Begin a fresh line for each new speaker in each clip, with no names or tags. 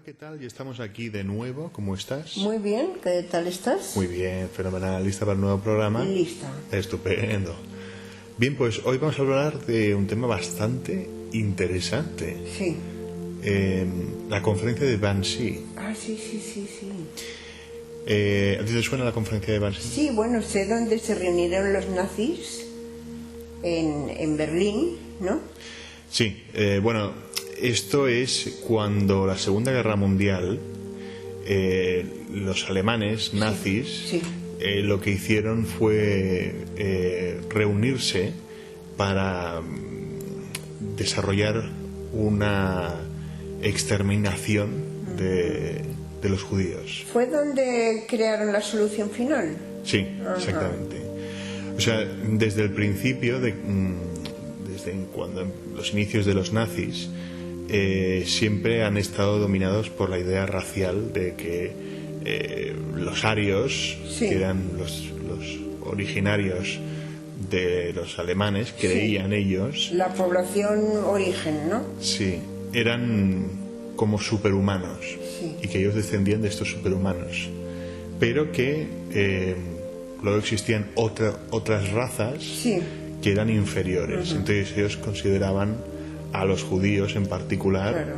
¿qué tal? Ya estamos aquí de nuevo. ¿Cómo estás?
Muy bien, ¿qué tal estás?
Muy bien, fenomenal. ¿Lista para el nuevo programa?
Lista.
Estupendo. Bien, pues hoy vamos a hablar de un tema bastante interesante.
Sí.
La conferencia de Wannsee.
Ah, sí.
¿A ti te suena la conferencia de Wannsee?
Sí, bueno, sé dónde se reunieron los nazis, en Berlín, ¿no?
Sí, bueno, esto es cuando la Segunda Guerra Mundial, los alemanes nazis,
Sí.
Lo que hicieron fue reunirse para desarrollar una exterminación de los judíos.
¿Fue donde crearon la solución final?
Sí,
Ajá.
exactamente. O sea, desde el principio, desde cuando los inicios de los nazis, siempre han estado dominados por la idea racial de que los arios,
Sí.
que eran los originarios de los alemanes, creían ellos,
La población origen, ¿no?
sí, eran como superhumanos,
Sí.
y que ellos descendían de estos superhumanos, pero que luego existían otras razas
Sí.
que eran inferiores. Entonces ellos consideraban a los judíos en particular,
Claro.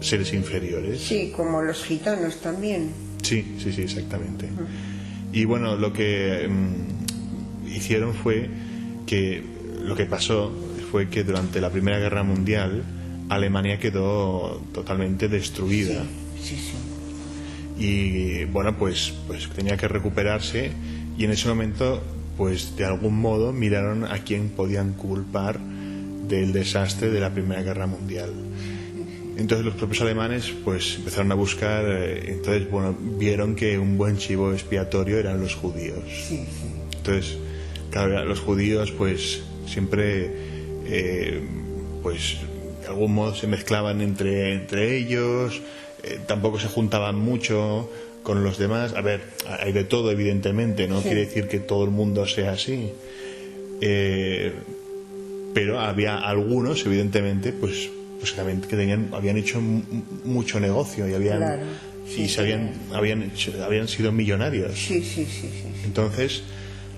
seres inferiores.
Sí, como los gitanos también.
Sí, exactamente. Y bueno, lo que hicieron fue que lo que pasó fue que durante la Primera Guerra Mundial Alemania quedó totalmente destruida.
Sí.
Y bueno, pues tenía que recuperarse, y en ese momento pues de algún modo miraron a quién podían culpar del desastre de la Primera Guerra Mundial. Entonces los propios alemanes pues empezaron a buscar, entonces bueno, vieron que un buen chivo expiatorio eran los judíos.
Sí.
Entonces, claro, los judíos pues siempre pues de algún modo se mezclaban entre ellos, tampoco se juntaban mucho con los demás. A ver, hay de todo, evidentemente, no quiere decir que todo el mundo sea así, pero había algunos, evidentemente, pues también que habían hecho mucho negocio y habían
Claro.
habían sido millonarios.
Sí.
Entonces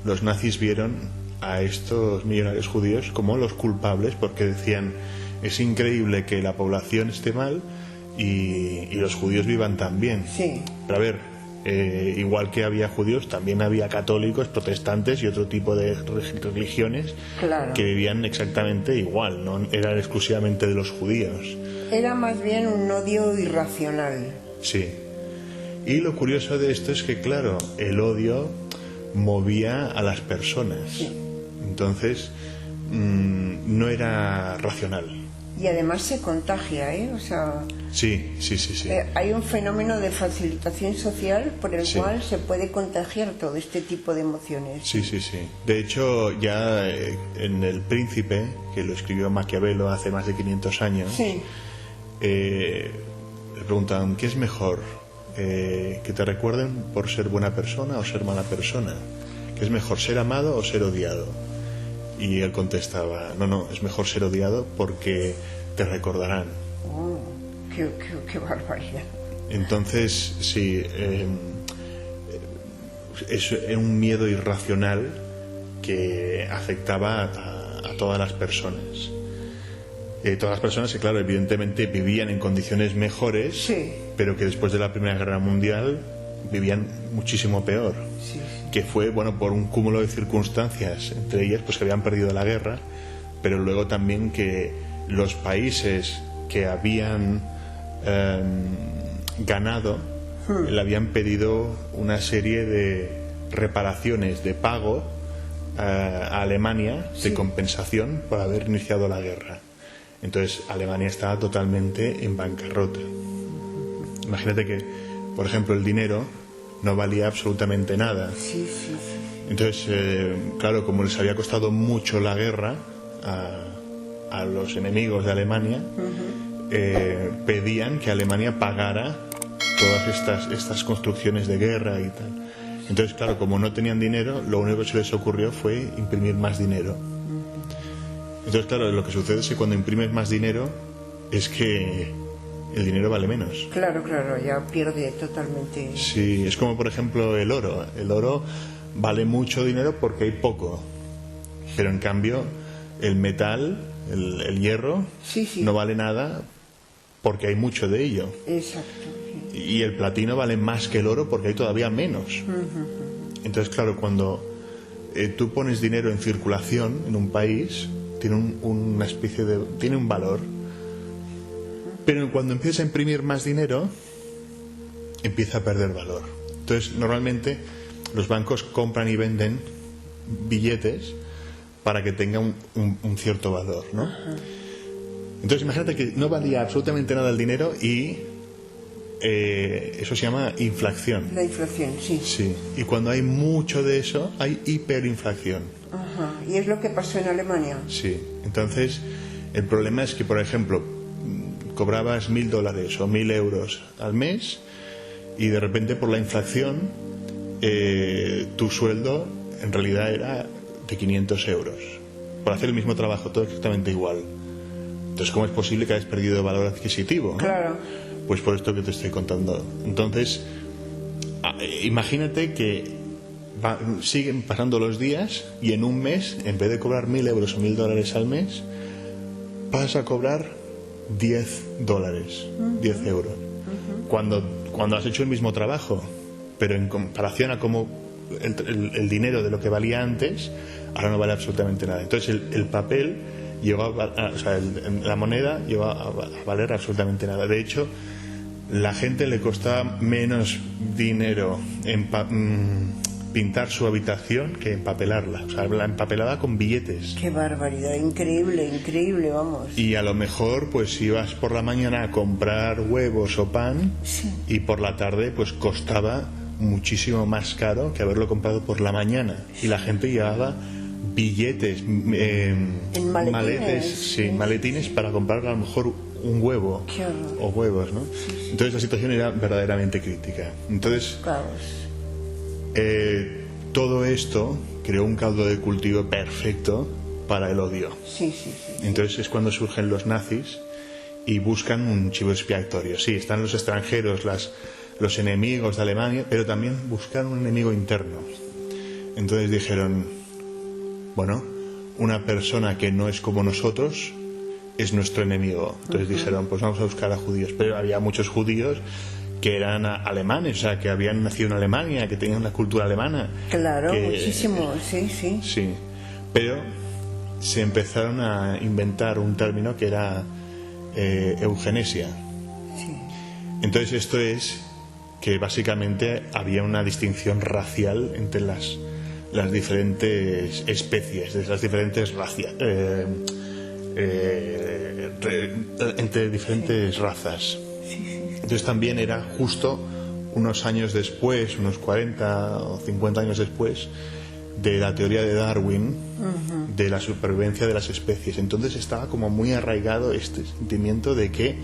los nazis vieron a estos millonarios judíos como los culpables, porque decían: es increíble que la población esté mal y los judíos vivan tan bien.
Sí.
Pero a ver, igual que había judíos, también había católicos, protestantes y otro tipo de religiones,
Claro.
que vivían exactamente igual, no eran exclusivamente de los judíos.
Era más bien un odio irracional.
Sí. Y lo curioso de esto es que, claro, el odio movía a las personas.
Sí.
Entonces, no era racional.
Y además se contagia, ¿eh? O sea,
Sí.
hay un fenómeno de facilitación social por el
Sí.
cual se puede contagiar todo este tipo de emociones.
Sí. De hecho, ya en El Príncipe, que lo escribió Maquiavelo hace más de 500 años,
Sí.
le preguntan: ¿qué es mejor? ¿Que te recuerden por ser buena persona o ser mala persona? ¿Qué es mejor, ser amado o ser odiado? Y él contestaba: no, es mejor ser odiado porque te recordarán.
Oh, qué barbaridad.
Entonces, sí, es un miedo irracional que afectaba a todas las personas. Todas las personas que, claro, evidentemente vivían en condiciones mejores,
Sí.
pero que después de la Primera Guerra Mundial vivían muchísimo peor.
Sí.
Que fue, bueno, por un cúmulo de circunstancias, entre ellas pues que habían perdido la guerra, pero luego también que los países que habían ganado le habían pedido una serie de reparaciones, de pago a Alemania, de compensación por haber iniciado la guerra. Entonces Alemania estaba totalmente en bancarrota. Imagínate que, por ejemplo, el dinero no valía absolutamente nada.
Sí.
Entonces, claro, como les había costado mucho la guerra a los enemigos de Alemania, pedían que Alemania pagara todas estas construcciones de guerra y tal. Entonces, claro, como no tenían dinero, lo único que se les ocurrió fue imprimir más dinero. Entonces, claro, lo que sucede es que cuando imprimes más dinero es que el dinero vale menos.
Claro, ya pierde totalmente.
Sí, es como por ejemplo el oro. El oro vale mucho dinero porque hay poco, pero en cambio el metal, el hierro, no vale nada porque hay mucho de ello.
Exacto. Sí.
Y el platino vale más que el oro porque hay todavía menos. Entonces, claro, cuando tú pones dinero en circulación en un país, tiene una especie de... tiene un valor. Pero cuando empiezas a imprimir más dinero, empieza a perder valor. Entonces, normalmente los bancos compran y venden billetes para que tengan un cierto valor, ¿no? Entonces, imagínate que no valía absolutamente nada el dinero y eso se llama inflación.
La inflación, sí.
Sí, y cuando hay mucho de eso, hay hiperinflación.
Y es lo que pasó en Alemania.
Sí, entonces el problema es que, por ejemplo, cobrabas $1.000 o 1.000 euros al mes y de repente por la inflación tu sueldo en realidad era de 500 euros por hacer el mismo trabajo, todo exactamente igual. Entonces, ¿cómo es posible que hayas perdido valor adquisitivo, ¿no?
Claro.
Pues por esto que te estoy contando. Entonces, imagínate que siguen pasando los días y en un mes, en vez de cobrar 1.000 euros o $1.000 al mes, vas a cobrar $10, 10 euros. Cuando has hecho el mismo trabajo, pero en comparación a cómo el dinero de lo que valía antes, ahora no vale absolutamente nada. Entonces el papel la moneda llegó a valer absolutamente nada. De hecho, la gente le costaba menos dinero pintar su habitación que empapelarla. O sea, la empapelaba con billetes.
Qué barbaridad, increíble, vamos.
Y a lo mejor pues ibas por la mañana a comprar huevos o pan y por la tarde pues costaba muchísimo más caro que haberlo comprado por la mañana. Y la gente llevaba billetes,
en
maletines para comprar a lo mejor un huevo o huevos, ¿no? Entonces la situación era verdaderamente crítica. Entonces todo esto creó un caldo de cultivo perfecto para el odio. Entonces es cuando surgen los nazis y buscan un chivo expiatorio. Sí, están los extranjeros, los enemigos de Alemania, pero también buscan un enemigo interno. Entonces dijeron, bueno, una persona que no es como nosotros es nuestro enemigo. Entonces dijeron, pues vamos a buscar a judíos. Pero había muchos judíos que eran alemanes, o sea, que habían nacido en Alemania, que tenían la cultura alemana.
Claro, muchísimos, sí.
Sí, pero se empezaron a inventar un término que era eugenesia. Entonces esto es que básicamente había una distinción racial entre las diferentes especies, de las diferentes entre diferentes razas. Entonces también era justo unos años después, unos 40 o 50 años después de la teoría de Darwin, de la supervivencia de las especies. Entonces estaba como muy arraigado este sentimiento de que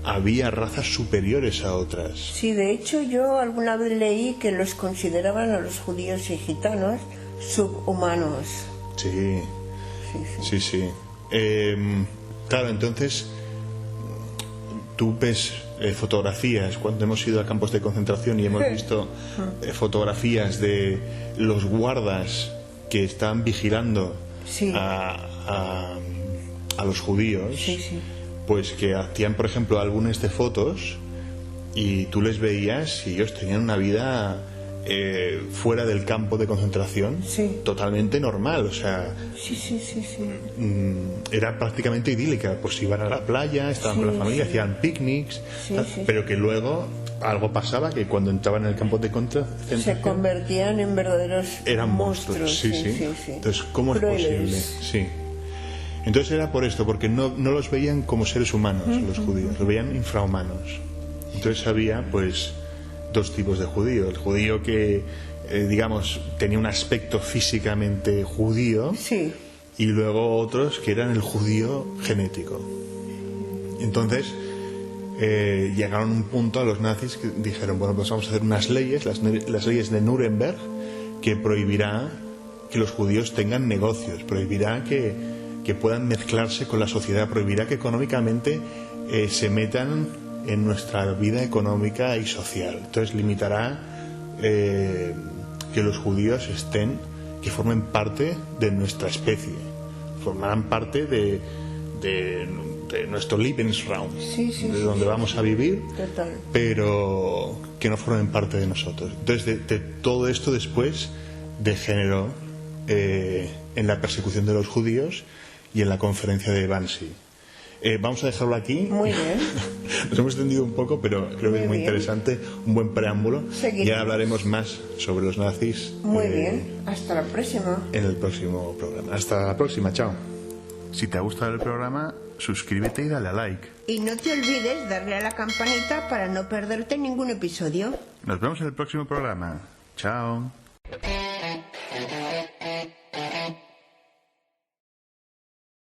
había razas superiores a otras.
Sí, de hecho yo alguna vez leí que los consideraban a los judíos y gitanos subhumanos.
Sí. Claro, entonces tú ves fotografías cuando hemos ido a campos de concentración y hemos visto fotografías de los guardas que están vigilando a los judíos, pues que hacían, por ejemplo, álbumes de fotos y tú les veías y ellos tenían una vida fuera del campo de concentración totalmente normal, o sea, era prácticamente idílica, pues iban a la playa, estaban con la familia, hacían picnics, pero que luego algo pasaba, que cuando entraban en el campo de concentración
se convertían en verdaderos
monstruos. Entonces, ¿cómo crueles. Es posible? Entonces era por esto, porque no los veían como seres humanos los judíos, los veían infrahumanos. Entonces había pues dos tipos de judío: el judío que digamos tenía un aspecto físicamente judío, y luego otros que eran el judío genético. Entonces llegaron a un punto a los nazis que dijeron, bueno, pues vamos a hacer unas leyes, las leyes de Nuremberg, que prohibirá que los judíos tengan negocios, prohibirá que puedan mezclarse con la sociedad, prohibirá que económicamente se metan en nuestra vida económica y social. Entonces limitará que los judíos que formen parte de nuestra especie, formarán parte de nuestro Lebensraum, de donde vamos a vivir,
total,
pero que no formen parte de nosotros. Entonces de todo esto después degeneró en la persecución de los judíos y en la conferencia de Wannsee. Vamos a dejarlo aquí.
Muy bien.
Nos hemos extendido un poco, pero creo que es muy interesante, un buen preámbulo.
Seguiremos.
Ya hablaremos más sobre los nazis.
Muy bien, hasta la próxima.
En el próximo programa. Hasta la próxima, chao. Si te ha gustado el programa, suscríbete y dale a like.
Y no te olvides darle a la campanita para no perderte ningún episodio.
Nos vemos en el próximo programa. Chao.